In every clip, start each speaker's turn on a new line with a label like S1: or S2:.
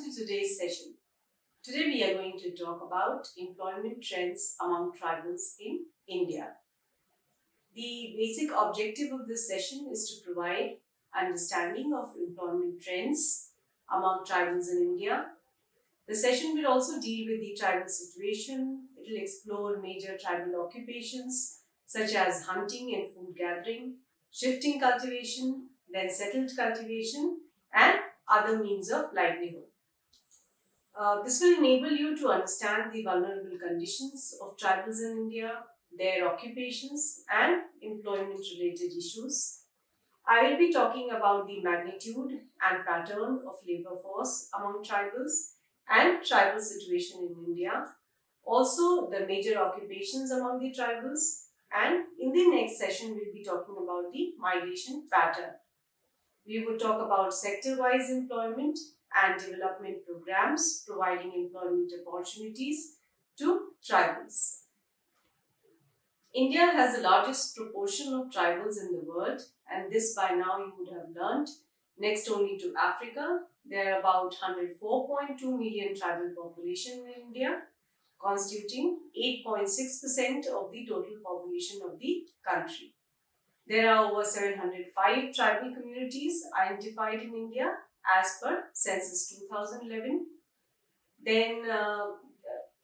S1: to today's session. Today we are going to talk about employment trends among tribals in India. The basic objective of this session is to provide understanding of employment trends among tribals in India. The session will also deal with the tribal situation. It will explore major tribal occupations such as hunting and food gathering, shifting cultivation, then settled cultivation, and other means of livelihood. This will enable you to understand the vulnerable conditions of tribals in India, their occupations, and employment related issues. I will be talking about the magnitude and pattern of labor force among tribals and tribal situation in India. Also, the major occupations among the tribals. And in the next session, we'll be talking about the migration pattern. We would talk about sector-wise employment and development programs providing employment opportunities to tribals. India has the largest proportion of tribals in the world, and this by now you would have learned. Next only to Africa, there are about 104.2 million tribal population in India, constituting 8.6% of the total population of the country. There are over 705 tribal communities identified in India as per Census 2011. Then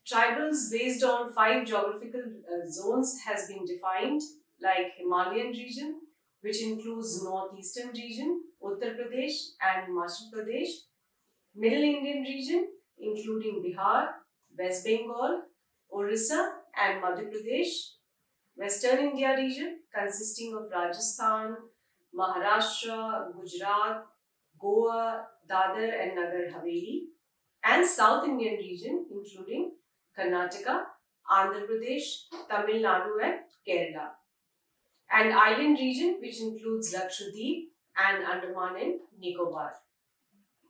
S1: tribals based on 5 geographical zones has been defined, like Himalayan region, which includes northeastern region, Uttar Pradesh and Himachal Pradesh, Middle Indian region including Bihar, West Bengal, Orissa and Madhya Pradesh, Western India region consisting of Rajasthan, Maharashtra, Gujarat, Goa, Dadar and Nagar Haveli, and South Indian region including Karnataka, Andhra Pradesh, Tamil Nadu and Kerala, and island region which includes Lakshadweep and Andaman and Nicobar.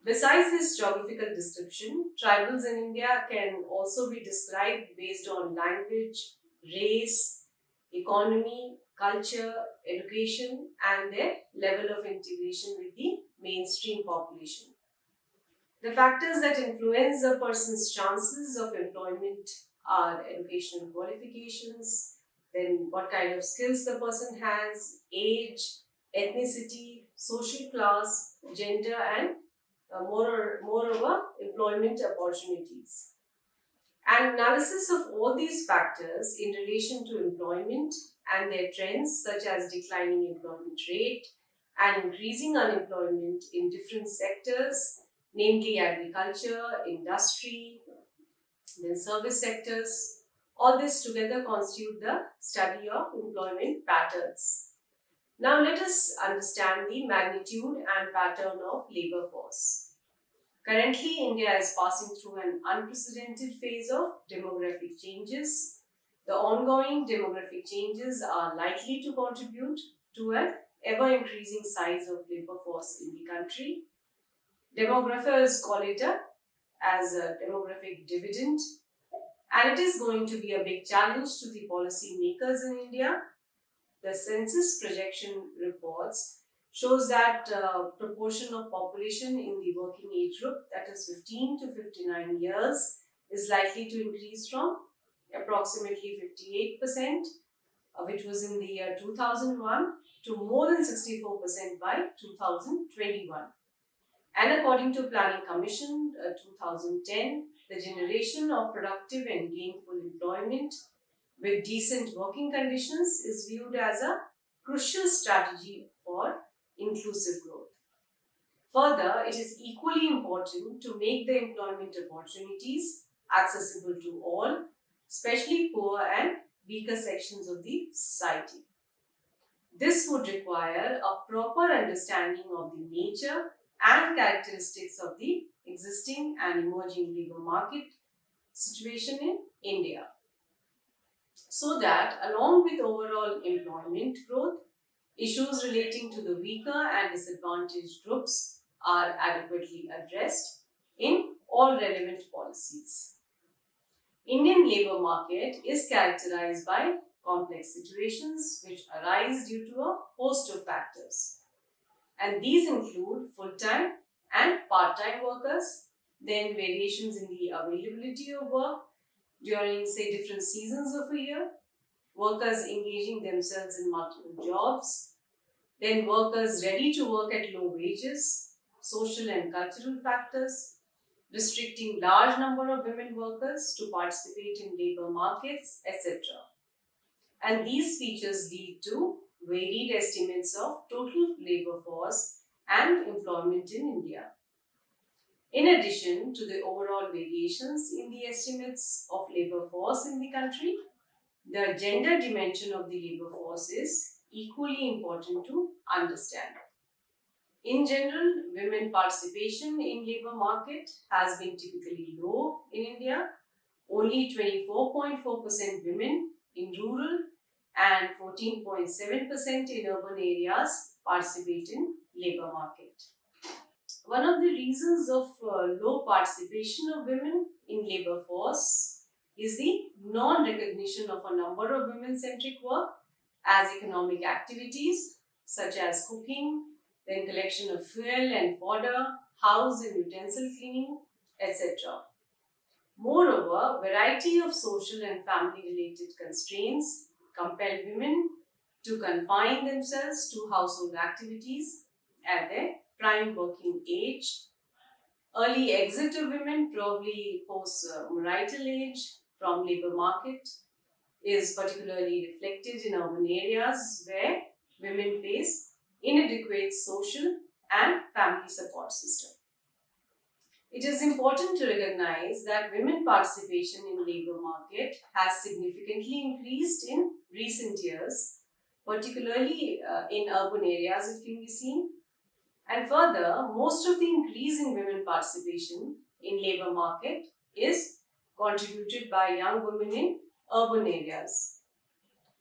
S1: Besides this geographical description, tribals in India can also be described based on language, race, economy, culture, education, and their level of integration with the mainstream population. The factors that influence a person's chances of employment are educational qualifications, then what kind of skills the person has, age, ethnicity, social class, gender, and moreover, employment opportunities. An analysis of all these factors in relation to employment and their trends such as declining employment rate and increasing unemployment in different sectors, namely agriculture, industry, then service sectors, all this together constitute the study of employment patterns. Now let us understand the magnitude and pattern of labor force. Currently, India is passing through an unprecedented phase of demographic changes. The ongoing demographic changes are likely to contribute to an ever-increasing size of labor force in the country. Demographers call it as a demographic dividend, and it is going to be a big challenge to the policy makers in India. The census projection reports shows that proportion of population in the working age group, that is 15 to 59 years, is likely to increase from approximately 58%, which was in the year 2001, to more than 64% by 2021. And according to Planning Commission 2010, the generation of productive and gainful employment with decent working conditions is viewed as a crucial strategy for inclusive growth. Further, it is equally important to make the employment opportunities accessible to all, especially poor and weaker sections of the society. This would require a proper understanding of the nature and characteristics of the existing and emerging labor market situation in India, so that along with overall employment growth, issues relating to the weaker and disadvantaged groups are adequately addressed in all relevant policies. Indian labor market is characterized by complex situations which arise due to a host of factors, and these include full-time and part-time workers, then variations in the availability of work during, say, different seasons of a year, workers engaging themselves in multiple jobs, then workers ready to work at low wages, social and cultural factors, restricting large number of women workers to participate in labor markets, etc. And these features lead to varied estimates of total labor force and employment in India. In addition to the overall variations in the estimates of labor force in the country, the gender dimension of the labor force is equally important to understand. In general, women participation in labor market has been typically low in India. Only 24.4% women in rural and 14.7% in urban areas participate in labor market. One of the reasons of low participation of women in labor force is the non-recognition of a number of women-centric work as economic activities such as cooking, then collection of fuel and fodder, house and utensil cleaning, etc. Moreover, variety of social and family-related constraints compel women to confine themselves to household activities at their prime working age. Early exit of women, probably post-marital age, from labor market is particularly reflected in urban areas where women face inadequate social and family support system. It is important to recognize that women participation in labor market has significantly increased in recent years, particularly in urban areas it can be seen. And further, most of the increase in women participation in labor market is contributed by young women in urban areas.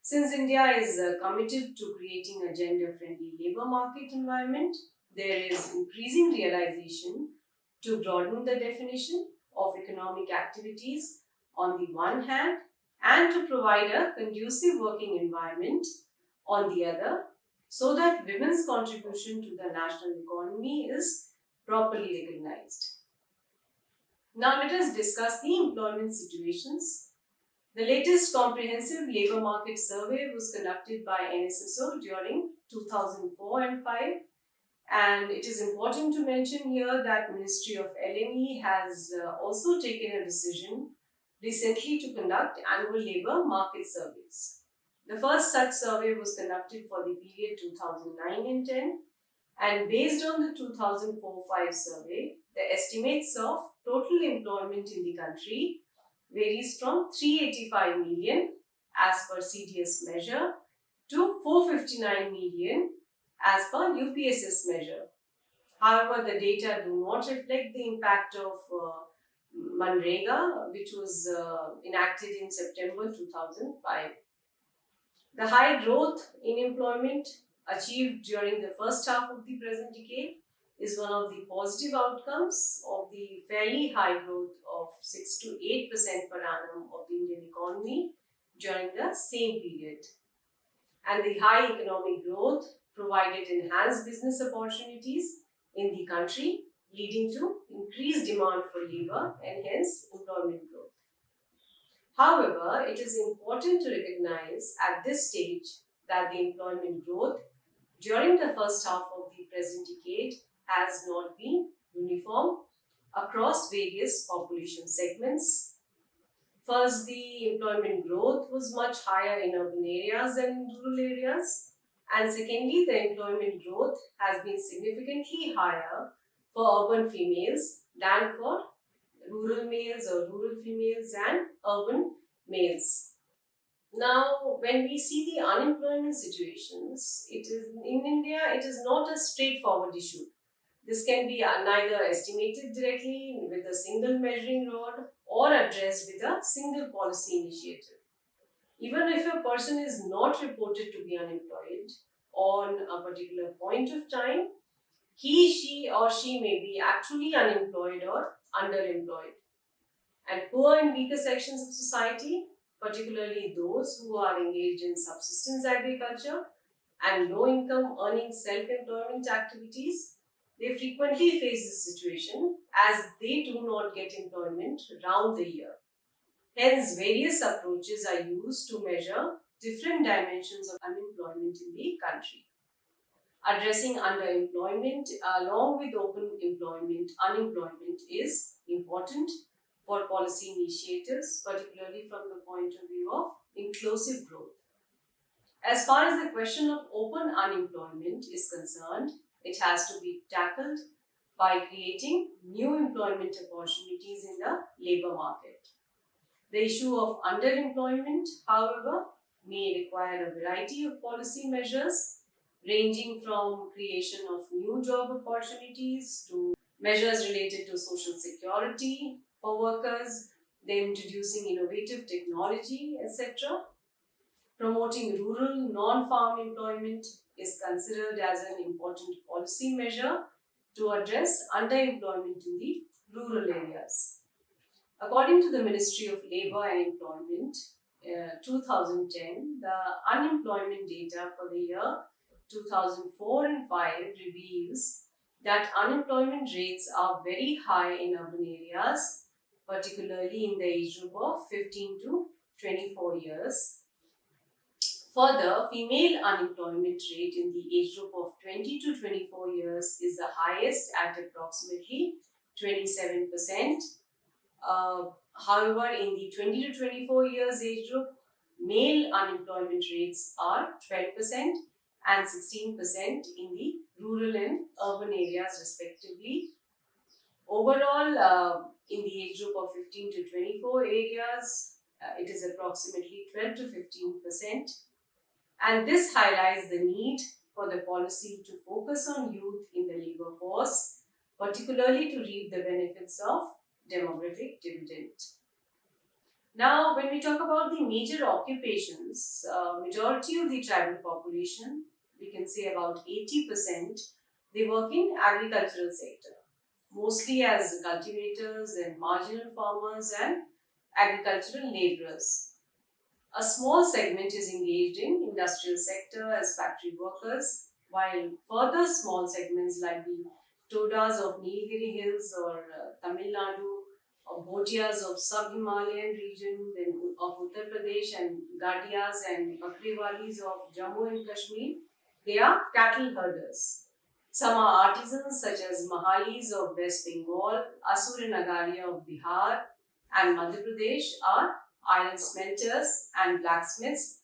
S1: Since India is committed to creating a gender-friendly labor market environment, there is increasing realization to broaden the definition of economic activities on the one hand and to provide a conducive working environment on the other, so that women's contribution to the national economy is properly recognized. Now let us discuss the employment situations. The latest comprehensive labor market survey was conducted by NSSO during 2004 and 5, and it is important to mention here that Ministry of LME has also taken a decision recently to conduct annual labor market surveys. The first such survey was conducted for the period 2009 and 10, and based on the 2004-5 survey, the estimates of total employment in the country varies from 385 million as per CDS measure to 459 million as per UPSS measure. However, the data do not reflect the impact of Manrega, which was enacted in September 2005. The high growth in employment achieved during the first half of the present decade is one of the positive outcomes of the fairly high growth of 6 to 8% per annum of the Indian economy during the same period. And the high economic growth provided enhanced business opportunities in the country, leading to increased demand for labor and hence employment growth. However, it is important to recognize at this stage that the employment growth during the first half of the present decade has not been uniform across various population segments. First, the employment growth was much higher in urban areas than in rural areas. And secondly, the employment growth has been significantly higher for urban females than for rural males or rural females and urban males. Now, when we see the unemployment situations, it is in India, it is not a straightforward issue. This can be neither estimated directly with a single measuring rod or addressed with a single policy initiative. Even if a person is not reported to be unemployed on a particular point of time, he, she or she may be actually unemployed or underemployed. And poor and weaker sections of society, particularly those who are engaged in subsistence agriculture and low income earning self-employment activities, They frequently face this situation as they do not get employment round the year. Hence, various approaches are used to measure different dimensions of unemployment in the country. Addressing underemployment along with open employment, unemployment is important for policy initiatives, particularly from the point of view of inclusive growth. As far as the question of open unemployment is concerned, it has to be tackled by creating new employment opportunities in the labor market. The issue of underemployment, however, may require a variety of policy measures ranging from creation of new job opportunities to measures related to social security for workers, then introducing innovative technology, etc. Promoting rural non-farm employment is considered as an important policy measure to address underemployment in the rural areas. According to the Ministry of Labour and Employment, 2010, the unemployment data for the year 2004 and 5 reveals that unemployment rates are very high in urban areas, particularly in the age group of 15 to 24 years. Further, female unemployment rate in the age group of 20 to 24 years is the highest at approximately 27%. However, in the 20 to 24 years age group, male unemployment rates are 12% and 16% in the rural and urban areas respectively. Overall, in the age group of 15 to 24 areas, it is approximately 12 to 15%. And this highlights the need for the policy to focus on youth in the labor force, particularly to reap the benefits of demographic dividend. Now, when we talk about the major occupations, majority of the tribal population, we can say about 80%, they work in agricultural sector, mostly as cultivators and marginal farmers and agricultural laborers. A small segment is engaged in industrial sector as factory workers, while further small segments like the Todas of Nilgiri Hills or Tamil Nadu, or Bhotias of sub-Himalayan region, then of Uttar Pradesh, and Gadias and Bakriwalis of Jammu and Kashmir, they are cattle herders. Some are artisans such as Mahalis of West Bengal, Asur and Agaria of Bihar and Madhya Pradesh are iron smelters and blacksmiths,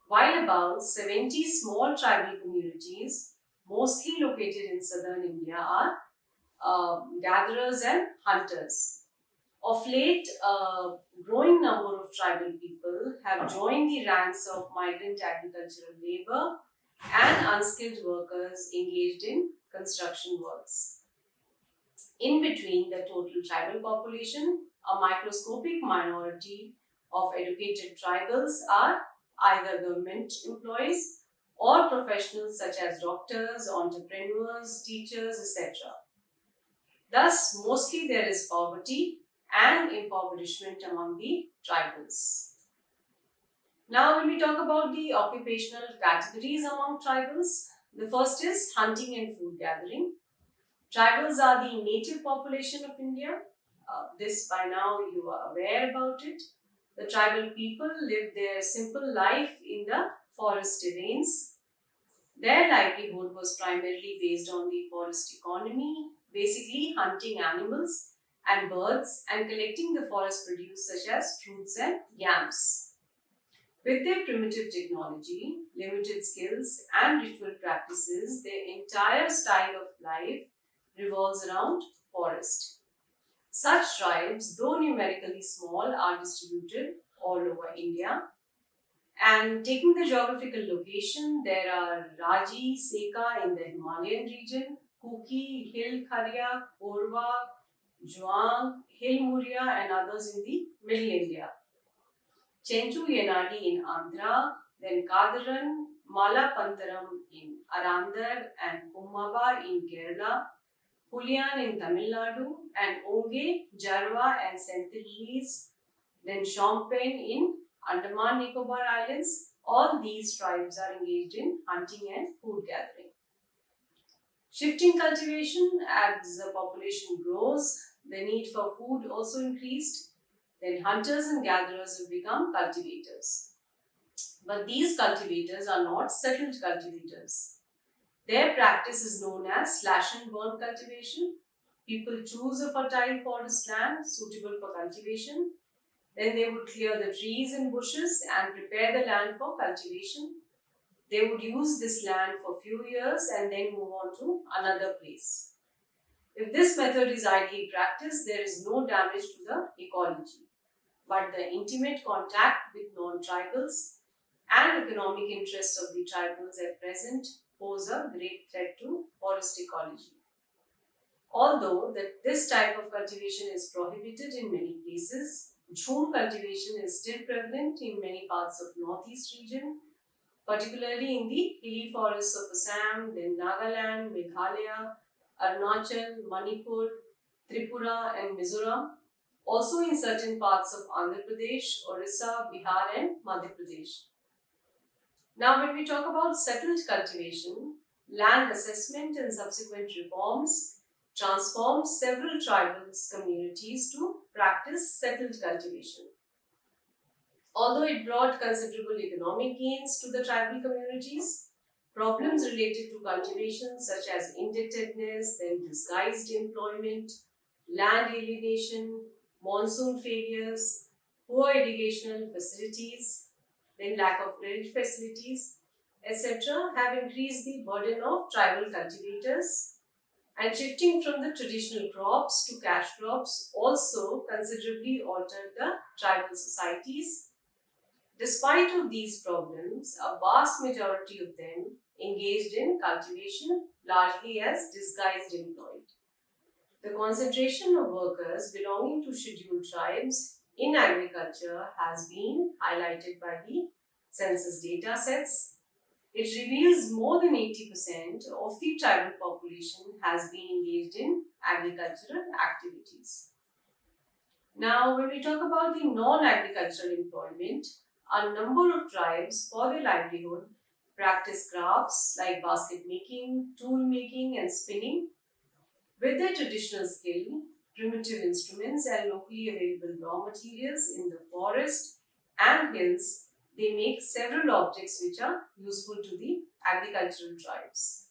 S1: while about 70 small tribal communities, mostly located in southern India, are gatherers and hunters. Of late, a growing number of tribal people have joined the ranks of migrant agricultural labor and unskilled workers engaged in construction works. In between the total tribal population, a microscopic minority of educated tribals are either government employees or professionals such as doctors, entrepreneurs, teachers, etc. Thus, mostly there is poverty and impoverishment among the tribals. Now, when we talk about the occupational categories among tribals, the first is hunting and food gathering. Tribals are the native population of India. This by now you are aware about it. The tribal people live their simple life in the forest terrains. Their livelihood was primarily based on the forest economy, basically hunting animals and birds and collecting the forest produce such as fruits and yams. With their primitive technology, limited skills and ritual practices, their entire style of life revolves around forest. Such tribes, though numerically small, are distributed all over India. And taking the geographical location, there are Raji, Seka in the Himalayan region, Kuki, Hill Kharia, Korwa, Juang, Hill Muria, and others in the Middle India. Chenchu Yenadi in Andhra, then Kadaran, Malapantaram in Arandar, and Kummaba in Kerala, Pulian in Tamil Nadu, and Onge, Jarwa, and Sentinelese, then Champagne in Andaman Nicobar Islands. All these tribes are engaged in hunting and food gathering. Shifting cultivation as the population grows, the need for food also increased. Then hunters and gatherers have become cultivators. But these cultivators are not settled cultivators. Their practice is known as slash and burn cultivation. People choose a fertile forest land suitable for cultivation. Then they would clear the trees and bushes and prepare the land for cultivation. They would use this land for a few years and then move on to another place. If this method is ideally practiced, there is no damage to the ecology. But the intimate contact with non-tribals and economic interests of the tribals at present pose a great threat to forest ecology. Although this type of cultivation is prohibited in many places, jhum cultivation is still prevalent in many parts of northeast region, particularly in the hilly forests of Assam, then Nagaland, Meghalaya, Arunachal, Manipur, Tripura and Mizoram, also in certain parts of Andhra Pradesh, Orissa, Bihar and Madhya Pradesh. Now when we talk about settled cultivation, land assessment and subsequent reforms transformed several tribal communities to practice settled cultivation. Although it brought considerable economic gains to the tribal communities, problems related to cultivation such as indebtedness, then disguised employment, land alienation, monsoon failures, poor irrigational facilities, then lack of credit facilities, etc., have increased the burden of tribal cultivators, and shifting from the traditional crops to cash crops also considerably altered the tribal societies. Despite of these problems, a vast majority of them engaged in cultivation largely as disguised employed. The concentration of workers belonging to scheduled tribes in agriculture has been highlighted by the census data sets. It reveals more than 80% of the tribal population has been engaged in agricultural activities. Now, when we talk about the non-agricultural employment, a number of tribes for their livelihood practice crafts like basket making, tool making and spinning. With their traditional skill, primitive instruments and locally available raw materials in the forest and hills, they make several objects which are useful to the agricultural tribes.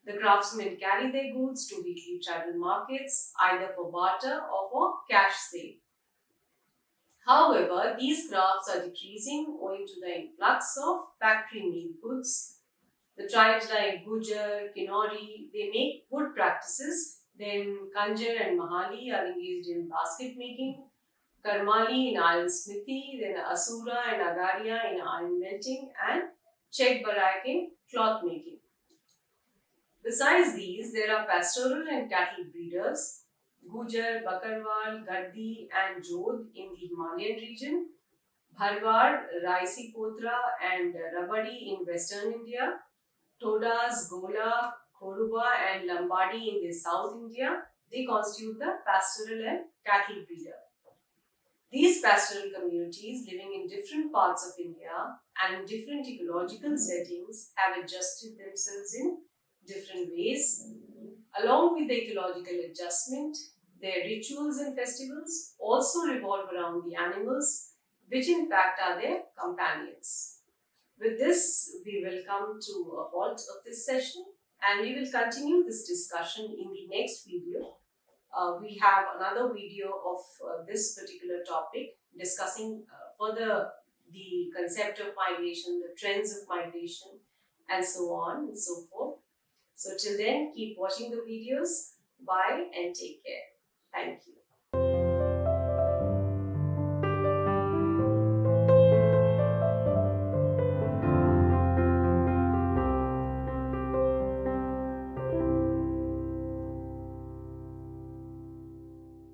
S1: The craftsmen carry their goods to weekly tribal markets either for barter or for cash sale. However, these crafts are decreasing owing to the influx of factory-made goods. The tribes like Gujar, Kinori, they make wood practices. Then Kanjar and Mahali are engaged in basket making. Karmali in iron smithy, then Asura and Agaria in iron melting, and Chek Barak in cloth making. Besides these, there are pastoral and cattle breeders, Gujar, Bakarwal, Gaddi and Jodh in the Himalayan region, Bharwad, Raisi Potra and Rabadi in western India, Todas, Gola, Koruba and Lambadi in the South India, they constitute the pastoral and cattle breeder. These pastoral communities living in different parts of India and in different ecological settings have adjusted themselves in different ways. Along with the ecological adjustment, their rituals and festivals also revolve around the animals, which in fact are their companions. With this, we will come to a halt of this session and we will continue this discussion in the next video. We have another video of this particular topic discussing further the concept of migration, the trends of migration, and so on and so forth. So till then, keep watching the videos. Bye and take care. Thank you.